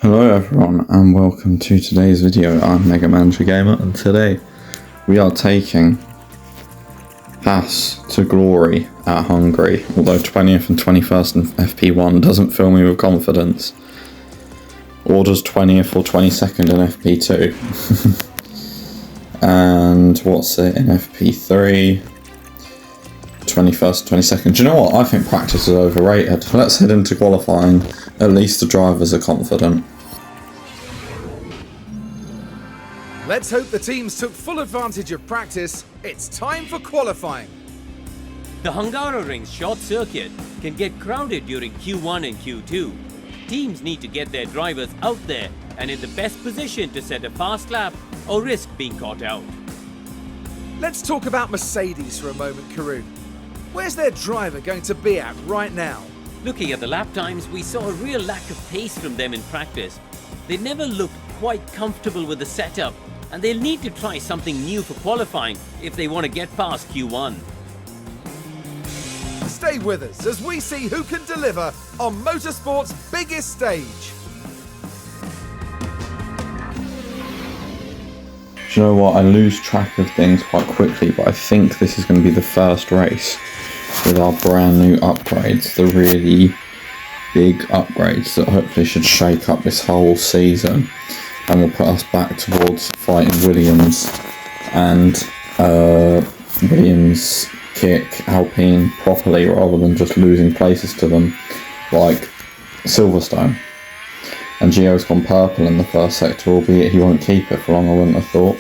Hello everyone and welcome to today's video. I'm Mega Manager Gamer and today we are taking Pass to Glory at Hungary, although 20th and 21st in FP1 doesn't fill me with confidence. Or does 20th or 22nd in FP2. And what's it in FP3? 21st, 22nd. Do you know what? I think practice is overrated. Let's head into qualifying. At least the drivers are confident. Let's hope the teams took full advantage of practice. It's time for qualifying. The Hungaroring's short circuit can get crowded during Q1 and Q2. Teams need to get their drivers out there and in the best position to set a fast lap or risk being caught out. Let's talk about Mercedes for a moment, Karun. Where's their driver going to be at right now? Looking at the lap times, we saw a real lack of pace from them in practice. They never looked quite comfortable with the setup, and they'll need to try something new for qualifying if they want to get past Q1. Stay with us as we see who can deliver on motorsport's biggest stage. Do you know what? I lose track of things quite quickly, but I think this is going to be the first race with our brand new upgrades, the really big upgrades that hopefully should shake up this whole season and will put us back towards fighting Williams and Williams kick Alpine properly rather than just losing places to them like Silverstone. And Gio's gone purple in the first sector, albeit he won't keep it for long, I wouldn't have thought.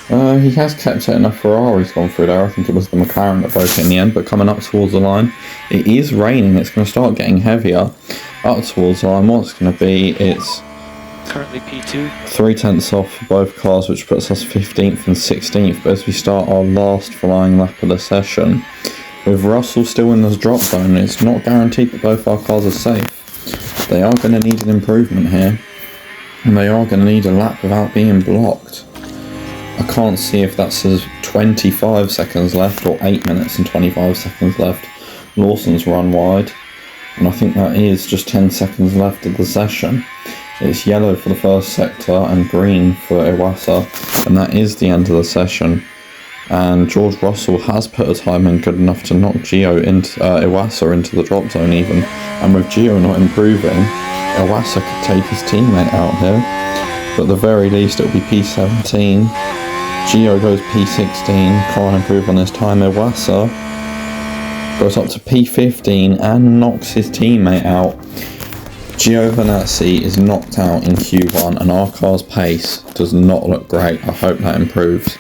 He has kept it in a Ferrari's gone through there. I think it was the McLaren that broke it in the end, but coming up towards the line, it is raining. It's going to start getting heavier up towards the line. What's going to be, it's currently P2. 3/10 off for both cars, which puts us 15th and 16th. But as we start our last flying lap of the session, with Russell still in this drop zone, it's not guaranteed that both our cars are safe. They are going to need an improvement here, and they are going to need a lap without being blocked. I can't see if that says 25 seconds left or 8 minutes and 25 seconds left. Lawson's run wide, and I think that is just 10 seconds left of the session. It's yellow for the first sector and green for Iwasa, and that is the end of the session. And George Russell has put a time in good enough to knock Iwasa into the drop zone even. And with Gio not improving, Iwasa could take his teammate out here. But at the very least, it'll be P17. Gio goes P16, can't improve on his time. Iwasa goes up to P15 and knocks his teammate out. Giovinazzi is knocked out in Q1 and our car's pace does not look great. I hope that improves.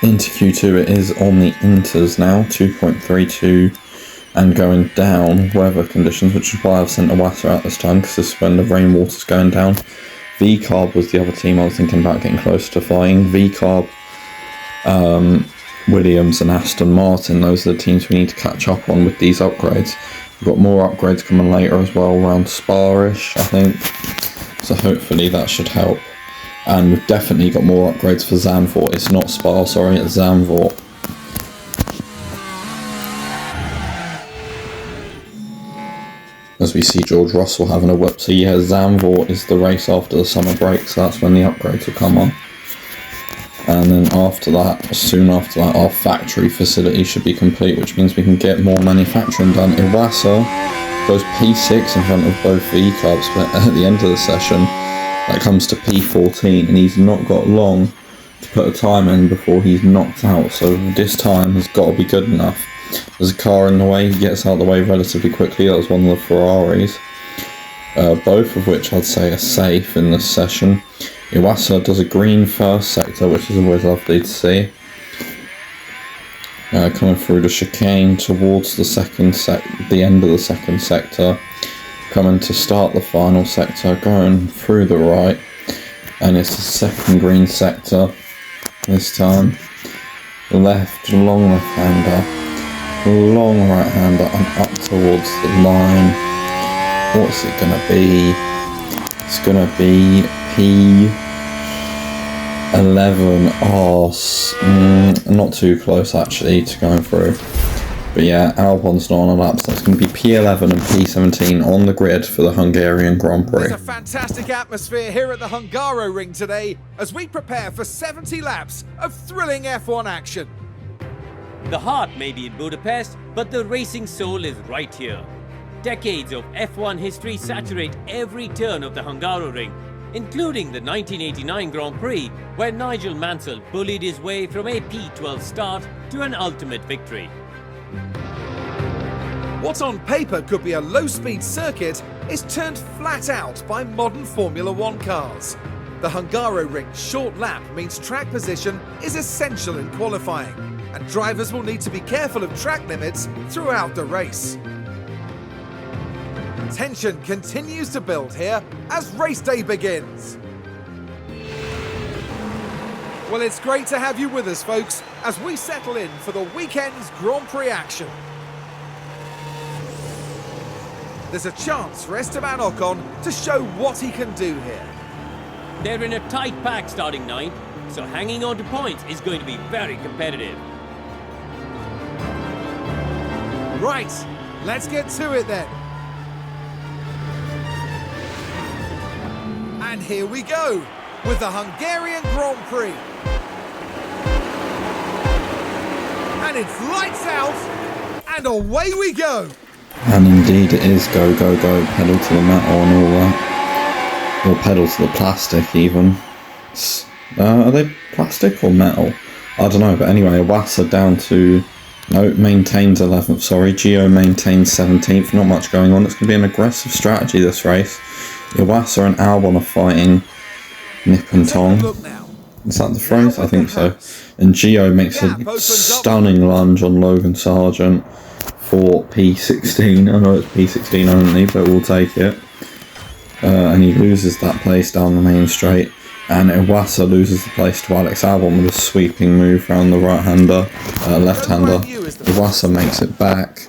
Into Q2 it is on the inters now, 2.32 and going down weather conditions, which is why I've sent Iwasa out this time, because this is when the rainwater's going down. V-Carb was the other team I was thinking about getting close to flying. V-Carb, Williams and Aston Martin, those are the teams we need to catch up on with these upgrades. We've got more upgrades coming later as well, around Spa-ish, I think. So hopefully that should help. And we've definitely got more upgrades for Zandvoort. It's not Spa, sorry, it's Zandvoort. As we see George Russell having a whip. So yeah, Zandvoort is the race after the summer break, so that's when the upgrades will come on. And then after that, soon after that, our factory facility should be complete, which means we can get more manufacturing done. Iwasa goes P6 in front of both V-Carbs, but at the end of the session, that comes to P14, and he's not got long to put a time in before he's knocked out, so this time has got to be good enough. There's a car in the way, he gets out of the way relatively quickly. That was one of the Ferraris, both of which I'd say are safe in this session. Iwasa does a green first sector, which is always lovely to see. Coming through the chicane towards the the end of the second sector. Coming to start the final sector, going through the right, and it's the second green sector this time. Left, long left-hander, long right-hander, and up towards the line. What's it gonna be? It's gonna be P11. Oh, not too close actually to going through. But yeah, Albon's not on a lap, so it's going to be P11 and P17 on the grid for the Hungarian Grand Prix. There's a fantastic atmosphere here at the Hungaroring today as we prepare for 70 laps of thrilling F1 action. The heart may be in Budapest, but the racing soul is right here. Decades of F1 history saturate every turn of the Hungaroring, including the 1989 Grand Prix, where Nigel Mansell bullied his way from a P12 start to an ultimate victory. What on paper could be a low-speed circuit is turned flat out by modern Formula One cars. The Hungaroring's short lap means track position is essential in qualifying, and drivers will need to be careful of track limits throughout the race. Tension continues to build here as race day begins. Well, it's great to have you with us, folks, as we settle in for the weekend's Grand Prix action. There's a chance for Esteban Ocon to show what he can do here. They're in a tight pack starting ninth, so hanging on to points is going to be very competitive. Right, let's get to it then. And here we go with the Hungarian Grand Prix. And it's lights out, and away we go. And indeed it is go, go, go, pedal to the metal and all that. Or pedal to the plastic even. Are they plastic or metal? I don't know, but anyway, Iwasa down to... No, maintains 11th, sorry. Gio maintains 17th, not much going on. It's going to be an aggressive strategy this race. Iwasa and Albon are fighting nip and tong. Is that the phrase? I think so. And Gio makes a stunning lunge on Logan Sargent for P16. I know it's P16 only, but we'll take it. And he loses that place down the main straight. And Iwasa loses the place to Alex Albon with a sweeping move around the right-hander, left-hander. Iwasa makes it back,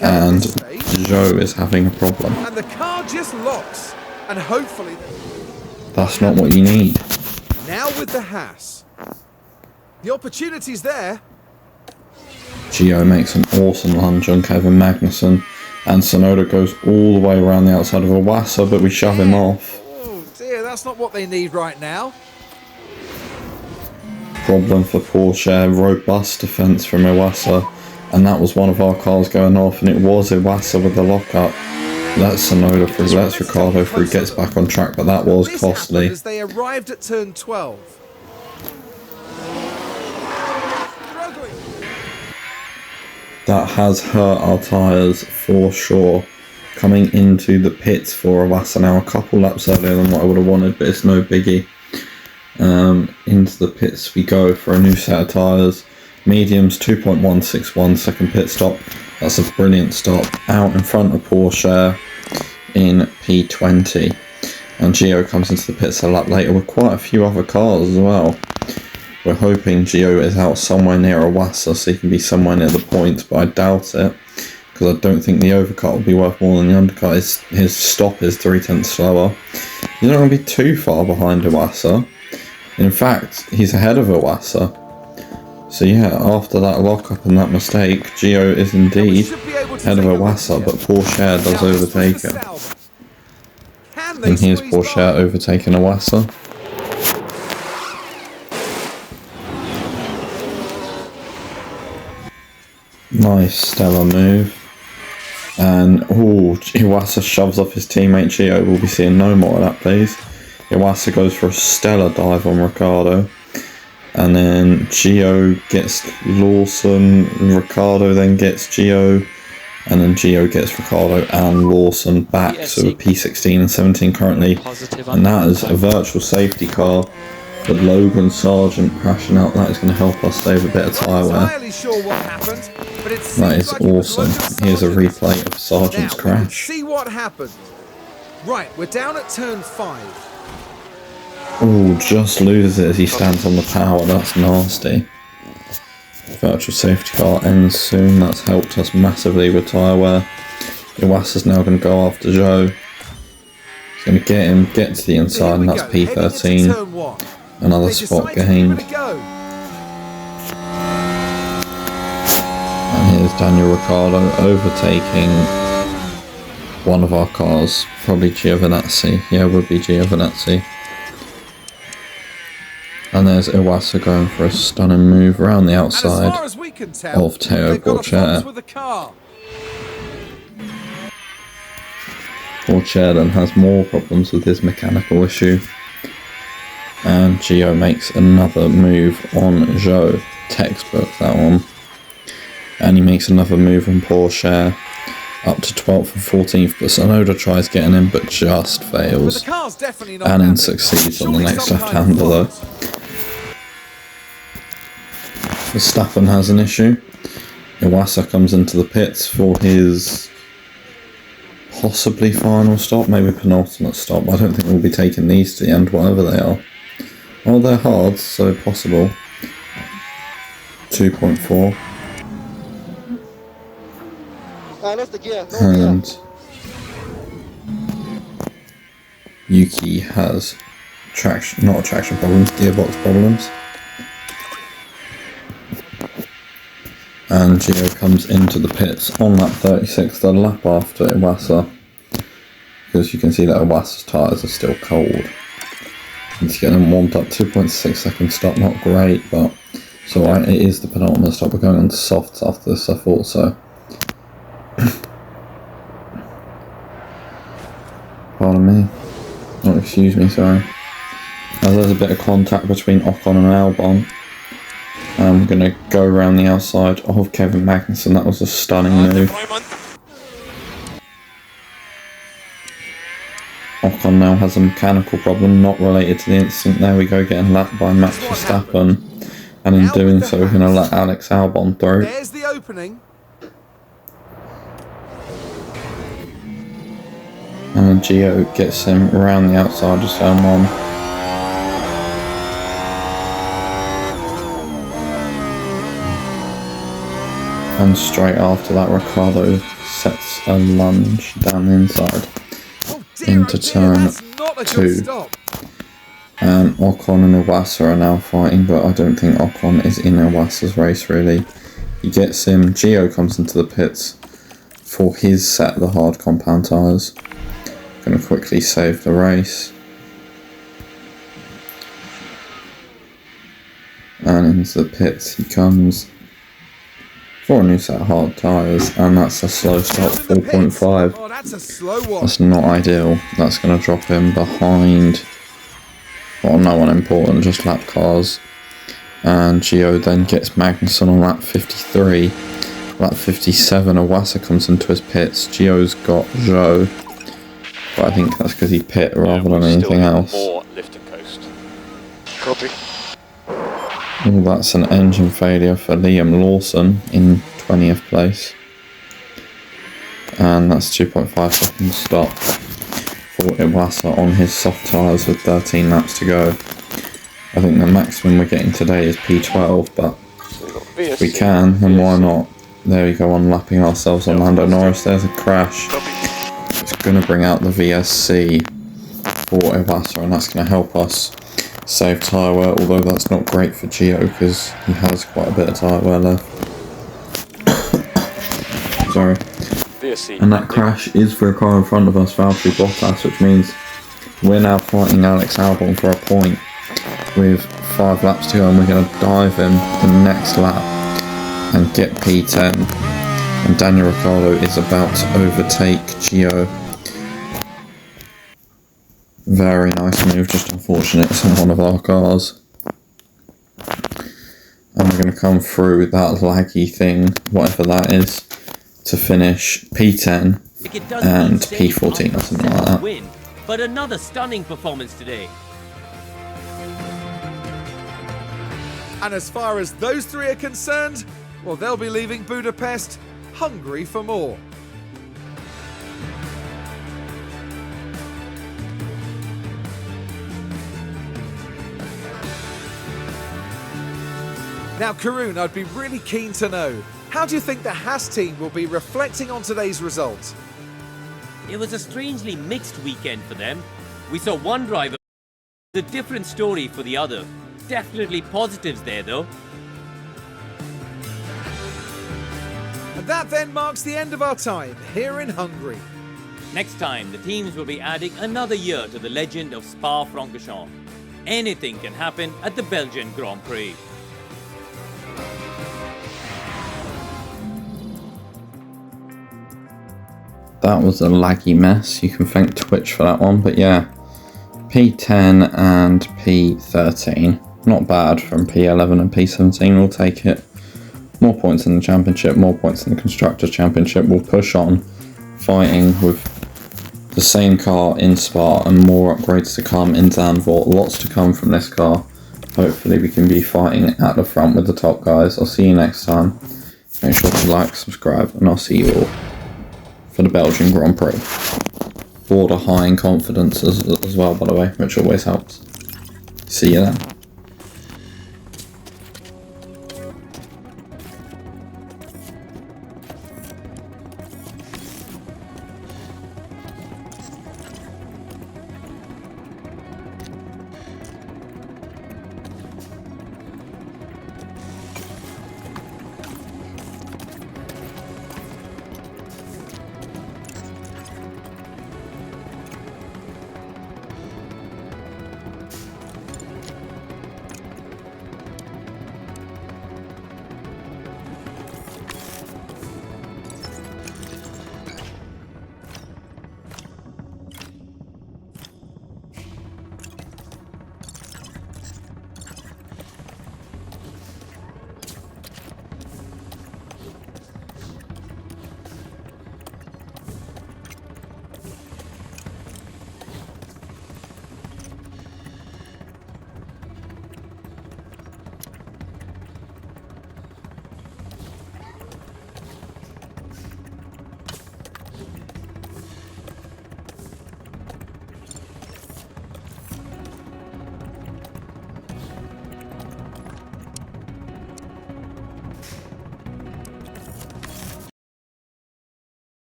and Zhou is having a problem. And the car just locks, and hopefully... That's not what you need. Now with the Haas. The opportunity's there. Gio makes an awesome lunge on Kevin Magnussen, and Tsunoda goes all the way around the outside of Iwasa, but we shove him off. Oh dear, that's not what they need right now. Problem for Porsche, robust defence from Iwasa, and that was one of our cars going off, and it was Iwasa with the lockup. Let's Tsunoda through, let's Ricciardo through, gets back on track, but that was costly. As they arrived at turn 12. That has hurt our tyres for sure. Coming into the pits for Iwasa now, a couple laps earlier than what I would have wanted, but it's no biggie. Into the pits we go for a new set of tyres. Mediums 2.161, second pit stop. That's a brilliant stop. Out in front of Porsche in P20. And Gio comes into the pits a lap later with quite a few other cars as well. We're hoping Gio is out somewhere near Iwasa so he can be somewhere near the points, but I doubt it. Because I don't think the overcut will be worth more than the undercut. His stop is 0.3 slower. He's not going to be too far behind Iwasa. In fact, he's ahead of Iwasa. So yeah, after that lockup and that mistake, Gio is indeed ahead of Iwasa, but Porsche does overtake him. And here's Porsche overtaking Iwasa. Nice stellar move. And Iwasa shoves off his teammate Gio. We'll be seeing no more of that, please. Iwasa goes for a stellar dive on Ricciardo. And then Gio gets Lawson, Ricciardo then gets Gio, and then Gio gets Ricciardo and Lawson back, so P16 and 17 currently, and that is a virtual safety car, but Logan Sargent crashing out, that is going to help us save a bit of tyre wear. That is awesome. Here's a replay of Sargent's crash. See what happened. Right, we're down at turn 5. Oh, just loses it as he stands on the power, that's nasty. Virtual safety car ends soon, that's helped us massively with tyre wear. Iwasa's now going to go after Zhou. He's going to get him, get to the inside, and that's P13. Another spot gained. And here's Daniel Ricciardo overtaking one of our cars, probably Giovinazzi. Yeah, it would be Giovinazzi. And there's Iwasa going for a stunning move around the outside of Teo Porcher. Porcher then has more problems with his mechanical issue. And Gio makes another move on Zhou. Textbook, that one. And he makes another move on Porcher. Up to 12th and 14th, but Sonoda tries getting in but just fails. And then succeeds on the next left-hander though. Verstappen has an issue. Iwasa comes into the pits for his possibly final stop, maybe penultimate stop. I don't think we'll be taking these to the end, whatever they are. Well, they're hard, so possible. 2.4. And Yuki has not traction problems, gearbox problems. And Gio comes into the pits on lap 36, the lap after Iwasa. Because you can see that Iwasa's tyres are still cold. Need to get them warmed up. 2.6 second stop, not great, but it's alright. It is the penultimate stop. We're going on to softs after this, I thought so. Pardon me. Oh, excuse me, sorry. There's a bit of contact between Ocon and Albon. I'm going to go around the outside of Kevin Magnussen. That was a stunning move. Ocon now has a mechanical problem not related to the incident. There we go, getting lapped by Max Verstappen. And in doing so, we're going to let Alex Albon through. There's the opening. And Gio gets him around the outside of turn 1. And straight after that, Ricciardo sets a lunge down the inside into turn 2. And Ocon and Iwasa are now fighting, but I don't think Ocon is in Iwasa's race really. He gets him, Gio comes into the pits for his set of the hard compound tyres. Going to quickly save the race. And into the pits he comes for a new set of hard tyres, and that's a slow stop, 4.5. Oh, that's a slow one. That's not ideal. That's going to drop him behind, well, no one important, just lap cars. And Gio then gets Magnussen on lap 53. Lap 57, Iwasa comes into his pits. Gio's got Zhou, but I think that's because he pit rather than anything else. More lift and coast. Copy. Oh, that's an engine failure for Liam Lawson in 20th place. And that's 2.5 seconds stop for Iwasa on his soft tyres with 13 laps to go. I think the maximum we're getting today is P12, but if we can, then why not? There we go, unlapping ourselves on Lando Norris. There's a crash. It's going to bring out the VSC for Iwasa, and that's going to help us save tyre wear, although that's not great for Gio because he has quite a bit of tyre wear left. Sorry. And that crash is for a car in front of us, Valtteri Bottas, which means we're now fighting Alex Albon for a point with 5 laps to go, and we're going to dive him the next lap and get P10. And Daniel Ricciardo is about to overtake Gio. Very nice move, just unfortunate it's on one of our cars. And we're going to come through with that laggy thing, whatever that is, to finish P10 and P14 or something like that. Win, but another stunning performance today. And as far as those three are concerned, well, they'll be leaving Budapest hungry for more. Now, Karun, I'd be really keen to know, how do you think the Haas team will be reflecting on today's result? It was a strangely mixed weekend for them. We saw one driver, a different story for the other. Definitely positives there though. And that then marks the end of our time here in Hungary. Next time, the teams will be adding another year to the legend of Spa-Francorchamps. Anything can happen at the Belgian Grand Prix. That was a laggy mess. You can thank Twitch for that one, but yeah. P10 and P13. Not bad from P11 and P17. We'll take it. More points in the championship, more points in the Constructors' Championship. We'll push on, fighting with the same car in Spa and more upgrades to come in Zandvoort. Lots to come from this car. Hopefully we can be fighting at the front with the top guys. I'll see you next time. Make sure to like, subscribe, and I'll see you all for the Belgian Grand Prix. Border high in confidence as well, by the way, which always helps. See you then.